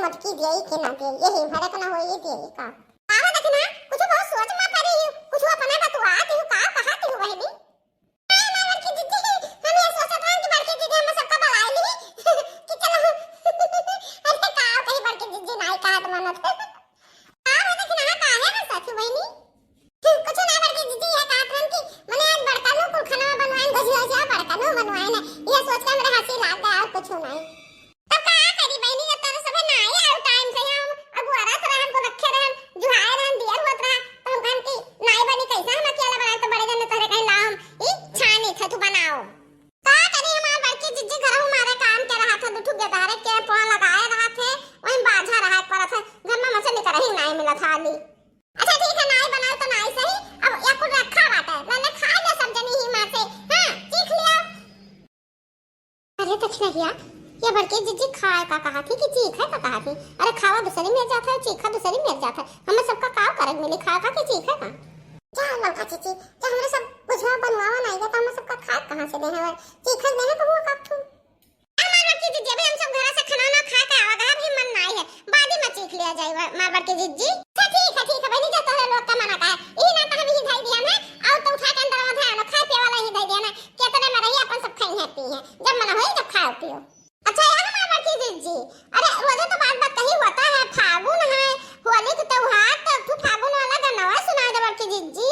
मत कीजिए कि ना दे ये हिम्मत तो ना हो ये दे का आवा देखना कुछ बहुत सोच में पड़ी हूं कुछ अपना बतवाती हूं का कहती हूं वही भी मालवर की दीदी हम ये सोचा था कि बड़की दीदी हम सबका बुला ली कि चलो अरे का कहीं बड़की दीदी नहीं का तो मनत आवा देखना का है ना सच वही कुछ ना बड़की दीदी ये का थन की मने आज बड़का नो कुल खाना बनवाए गजिया जा बड़का नो बनवाए ना ये सोच के मेरे हंसी लाग गया और कुछ नहीं तब का करी बहनी जब तक सब ना आई आउट टाइम से हम अगुआरा तरह हमको रखे रहन जुहाए रहन दिया हुआ तरह तो हम कहन की नाई बनी कैसा हम अकेला बना तो बड़े जन तोरे कहीं लाम ई छानी था तू बनाओ का करी हमार बड़की जिज्जी घर हमारे काम के रहा था दुठु बेदारे के पों लगाए रहा थे वहीं बाजा रहा पर था घर में मछली कर ही नहीं मिला था अभी अच्छा ठीक है नाई बनाओ तो नाई सही अब या कुछ रखा बात है मैंने खा लिया सब जनी ही मां से हां चीख लिया अरे तक नहीं ये बड़की जिज्जी खाए का कहा थी कि चीख है का कहा थी अरे खावा दूसरी मिल जाता है चीखा दूसरी मिल जाता है हमें सबका काव करक मिली खा का कि चीख है का जा लौका चीची जो हमरे सब बुझवा बनवावा नहीं गया तो हम सबका खा कहां से दे है चीख है देने को हुआ कब तू हमार बड़की जिज्जी अभी हम सब घर से खाना ना खा के आवा भी मन नहीं है बादी में चीख लिया जाए मार बड़की जिज्जी ठीक है बहनी जो तोरे लोग का मना का ई ना तो हम ही धाई दिया ना आओ तो उठा के अंदर वधा ना खाए पिए वाला ही धाई दिया ना कितने में रही अपन सब खाई हैप्पी है जब मना होई तब खाओ पियो अच्छा यार हमार बड़की जिज्जी अरे रोज तो बात कही होता है फागुन है होली के त्योहार तो फागुन वाला गाना सुना दे बड़की जिज्जी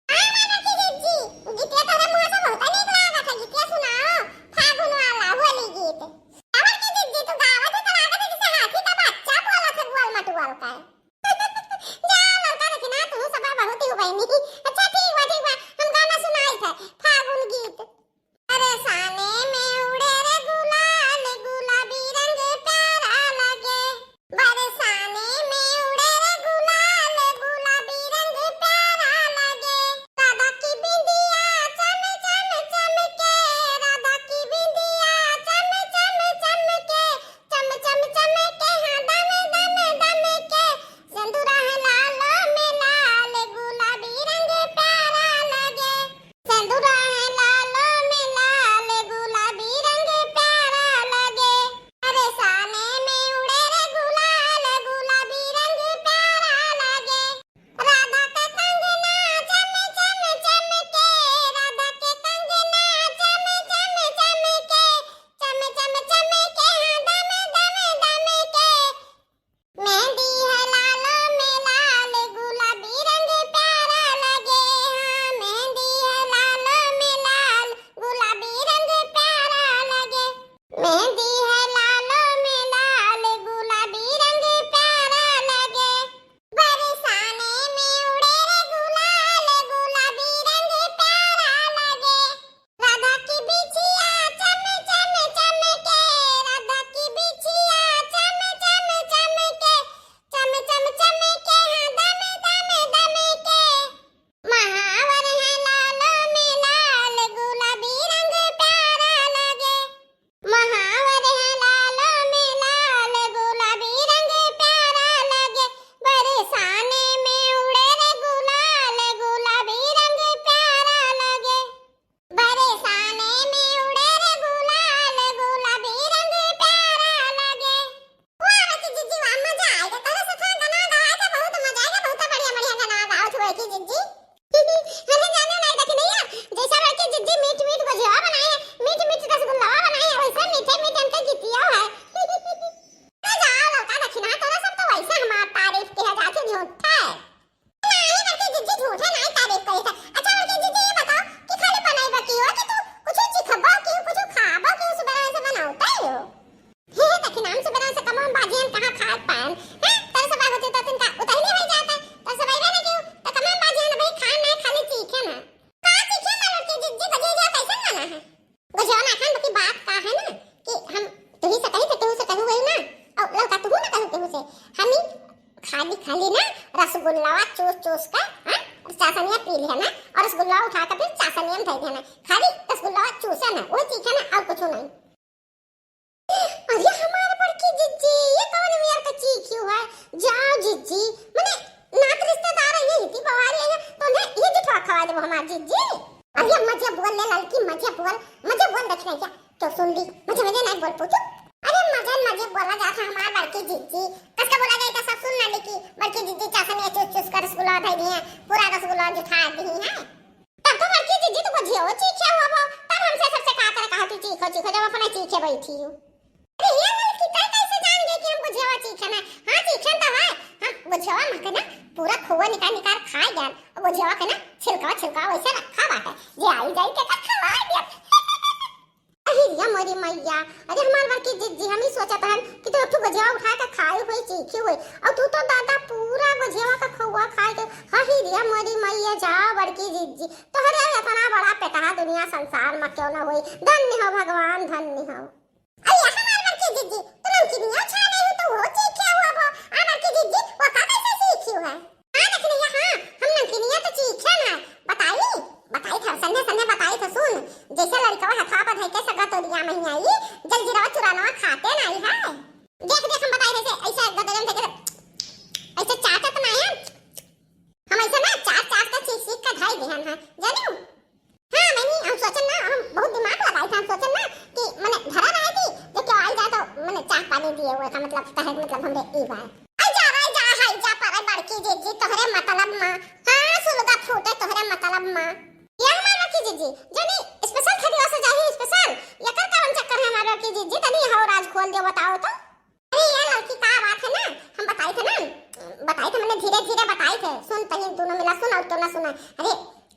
हां हमार बड़की जिज्जी गीत तो हम मुंह से बहुत नहीं लगा था गीत सुनाओ फागुन वाला होली गीत बड़की जिज्जी तो गावा तो लगा था जैसे हाथी का बच्चा बोला था गोल मटुआल का जा लौटा रखना तू सब बहुत ही बहनी अच्छा ठीक बा हम गाना सुनाई थे फागुन गीत अरे साने में उड़े रे गुलाल गुलाबी रंग प्यारा लगे बरसाने में उड़े रे गुलाल गुलाबी रंग प्यारा लगे राधा की बिंदिया चम चम चमके राधा की बिंदिया चम चम चमके चम चम चमके हाँ दम के सिंदूरा है लाल में लाल गुलाबी रंग प्यारा लगे सिंदूरा है लाल में लाल गुलाबी रंग प्यारा लगे अरे साने में उड़े रे गुलाल गुलाबी रंग प्यारा लगे राधा के कंगना चम चम चमके राधा के कंगना चम चम चमके चम चम चमके हाँ दम के मेहंदी है लाल में लाल गुलाबी रंग प्यारा लगे हाँ मेहंदी है लाल में लाल गुलाबी रंग प्यारा लगे मेहंदी है लाल में लाल गुलाबी रंग प्यारा लगे बरसाने में उड़े रे गुलाल गुलाबी रंग प्यारा लगे राधा की बिछिया चम चम चमके राधा की बिछिया चम चम चमके चम चम चमके हाँ दम के महावर है लाल में लाल गुलाबी रंग प्यारा लगे महावर है लाल में लाल गुलाबी रंग प्यारा लगे बरसाने में उड़े रे गुलाल गुलाबी रंग प्यारा लगे बरसाने में उड़े रे गुलाल गुलाबी रंग प्यारा लगे वाह बच्ची जिज्जी वाह मजा आएगा तेरे से था गाना गाया था बहुत मजा आएगा बहुत बढ़िया बढ़िया गाना गाओ छो की जिज्जी अरे जाने नहीं देख नहीं यार जैसा बड़की जिज्जी मीठ मीठ गुजिया बनाई है मीठ मीठ रसगुल्ला बनाई है वैसे मीठे मीठे हमसे जीतिया है तो जाओ लौटा रखना तोरा सब तो वैसे हमार तारीफ के जाते झूठा है नहीं बड़की जिज्जी झूठा नहीं तारीफ करी था अच्छा बड़की जिज्जी ये बताओ कि खाली बनाई बकी हो कि तू कुछ चिखबा कि कुछ खाबा कि उस तरह से बनाता हो हे तक नाम से बना से कम हम बाजी हम कहां खा पाएं हैं तेरे से बात होती तो तिनका उतर नहीं हो जाता तो सब आइबे ना क्यों तो कम हम बाजी हम भाई खान नहीं खाली चीखे ना का चीखे मालूम कि जिज्जी बजे जा कैसे गाना है गुजो ना खान की बात का है ना कि हम तू ही से कही तो तू से कहू वही ना और लौटा तू ना कहू तू से हम ही खाली खाली ना रसगुल्ला चूस चूस का हां चासनिया पी लिया ना और रसगुल्ला उठा कर फिर चासनिया में धर देना खाली रसगुल्ला चूसा ना वो चीखे ना और कुछ नहीं अरे हमारे बड़की जिज्जी ये कौन मेरे का चीख क्यों है जाओ जिज्जी मने नात रिश्तेदार है ये इतनी बवाली है तो ने ये जो खवा दे वो हमारी जिज्जी अरे मजे बोल ले लड़की मजे बोल देखने क्या तो सुन ली मजे नहीं बोल पूछो अरे मजे बोला जाता हमारे बड़की जीजी कसका बोला गया था सब सुन ना लेकी बड़की जीजी चासन ये चुस चुस कर रसगुल्ला उठाई दी है पूरा रसगुल्ला जुठा दी है तब तो बड़की जीजी तो को झियो चीखे हुआ वो तब हमसे सबसे कहा तू चीखो चीखो जब अपना चीखे बैठी हूं अरे ये लड़की तय कैसे जान गई कि हमको झियो चीखना हां चीखन तो है हम वो झियो मत ना पूरा खोआ निकाल खाए जान वो झियो के ना छिलका वैसे रखा बात है जे आई जाई के खवा दिया अहिया मोरी मैया अरे हमार बड़की जिज्जी हम ही सोचा था कि तो तू गजेवा उठा के खाई हुई चीखी हुई और तू तो दादा पूरा गजेवा का खवा खाए के अहिया मोरी मैया जा बड़की जिज्जी तोहरे इतना बड़ा पेटा दुनिया संसार में क्यों ना होई धन्य हो भगवान धन्य हो अरे हमार बड़की जिज्जी तुम की दुनिया छा नहीं तो वो चीखे हुआ वो आ बड़की जिज्जी वो का कैसे सीखी है हां देख लिया हां हम नंकिनिया तो चीखे ना बताई था सन्ने बताई था सुन जैसे लड़का हथा पर है के सगा तोरिया में आई जलजीरा चुराना खाते नहीं है देख हम बताई थे ऐसा गदरम थे ऐसे चाटत ना है हम ऐसे ना चाट का सीख का ढाई ध्यान है जानो हां मैंने हम सोचन ना हम बहुत दिमाग लगाई था हम सोचन ना कि माने धरा रही थी जो क्या आई जा तो माने चाट पानी दिए हुए का मतलब तहत मतलब हमरे ई बार आई जा पर बड़की जीजी तोहरे मतलब मां हां सुलगा फूटे तोहरे मतलब मां ये हमारा की जीजी जनी स्पेशल खरीवा से जाही स्पेशल ये कर कौन चक्कर है हमारा की जीजी तनी हो राज खोल दे बताओ तो अरे ये लड़की का बात है ना हम बताई थे मैंने धीरे बताई थे सुन तही दोनों मिला सुना तो ना सुना अरे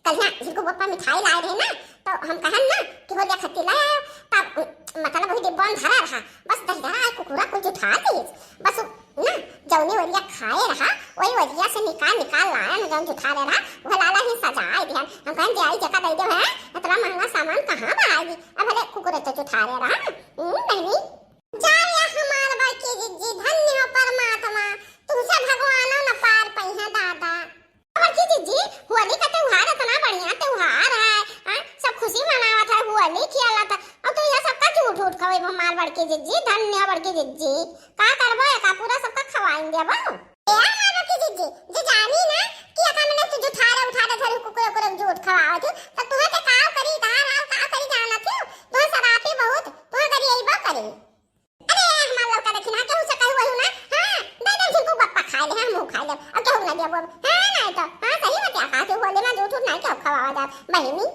कल ना जिनको पप्पा मिठाई लाए रहे ना तो हम कहन ना कि हो लिया खत्ती लाया तब मतलब वही डिब्बा में धरा रहा बस दही कुकुरा कुछ उठा दी बस ना जौनी वरिया खाए रहा वही वरिया से निकाल लाया ना जौन उठा ले रहा वो लाला ही सजाए ध्यान हम कहन जाई जगह दे दो है इतना महंगा सामान कहां आएगी अब भले कुकुरे तो उठा ले रहा नहीं जाया हमार बड़की जिज्जी धन्य हो परमात्मा तुमसे भगवान न पार पहिया दादा बड़की जिज्जी होली का त्योहार इतना बढ़िया त्योहार है हां सब खुशी मनावत है होली खेला था और तो ये सबका झूठ खवे हमार बड़की जिज्जी धन्य बड़की जिज्जी का करबो का पूरा सबका खवाएंगे बा ए हमार बड़की जिज्जी जे जानी ना कि का मैंने तुझे उठा दे धरे कुकुरे झूठ खवावत तो तुम्हें के का करी का करी जाना थी तो शराबी बहुत तो करी यही बा करी अरे हमार लड़का देखी ना केहू से कहू वही ना हां दे दे जिनको पप्पा खा ले हम खा ले अब केहू ना देबो हां नहीं तो हां सही बता खा के बोले ना झूठ नहीं क्या खवावा जा बहिनी